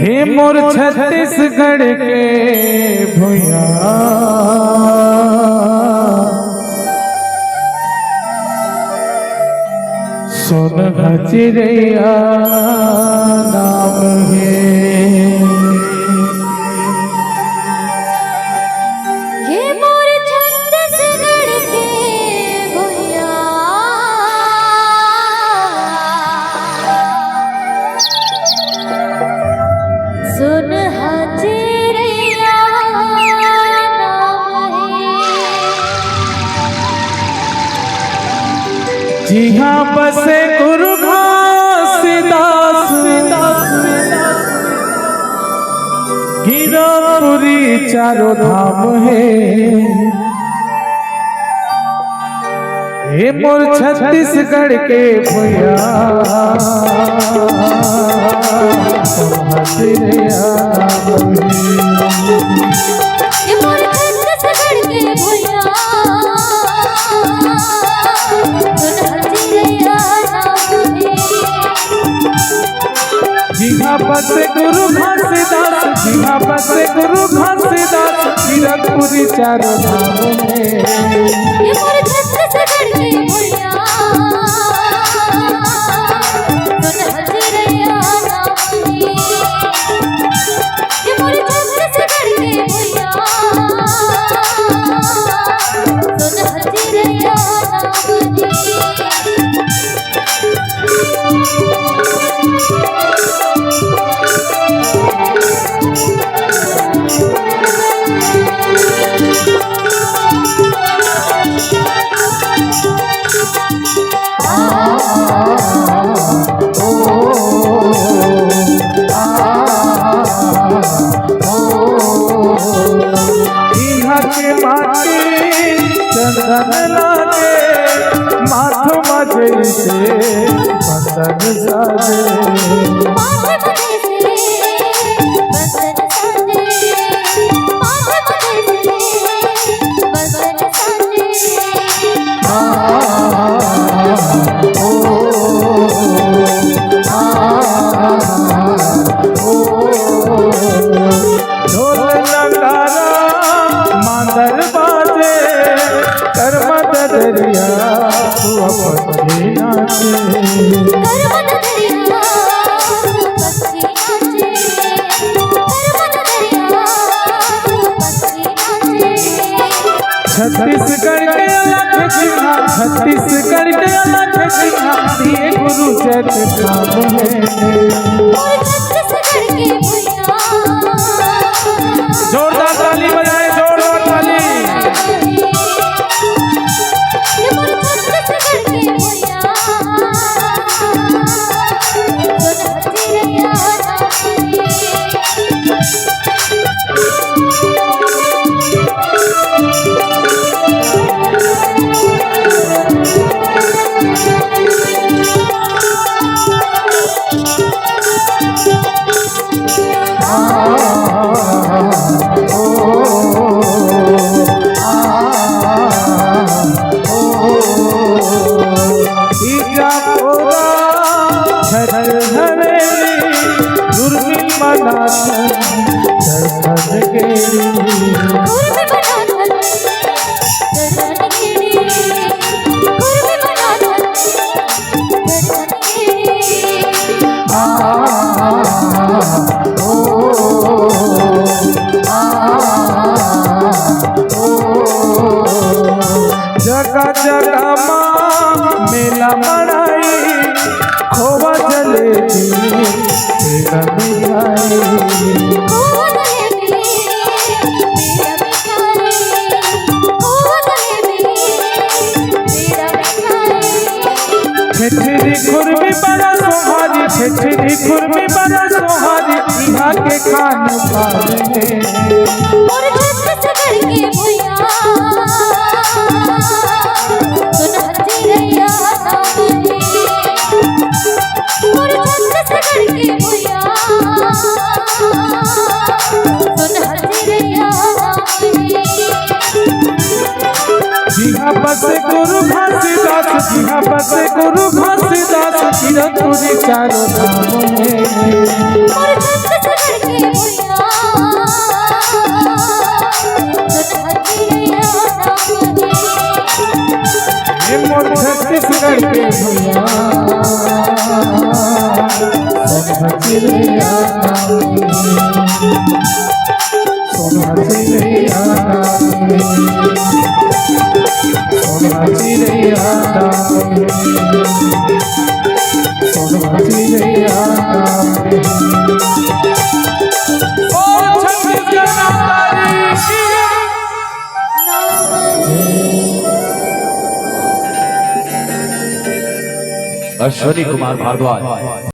हे मोर छत्तीसगढ़ के भुइया सोनहा चिड़ैया नाम है। जी हाँ बसे गुरु घासीदास गिरापुरी चारों धाम है। हे मोर छत्तीसगढ़ के भुइया बसे गुरु घासीदास जिहा बसे गुरु घासीदास गिरपुरी चारों धाम चंदन लागे माथो मजे से बसन साजे छत्तीसगढ़ के अलग जिहा छत्तीसगढ़ के अलग जिहा दिए गुरु चैत धाम है। जोरदार ताली बजाए जोरदार ताली। जगह जगह माँ मेला मनाई खोवा जलेबी मेरा छेछरी खुरमी बड़ा सोहारी छेछरी खुरमी बड़ा सोहारी यहाँ के खान जिहा बसे गुरु घासीदास जिहा बाबा से गुरु घासीदास कीरतपुरी चारों धाम में मोर छत्तीसगढ़ के भैया चिड़िया सोना चिड़िया सोना चिड़िया सोना चिड़िया अश्वनी कुमार भारद्वाज।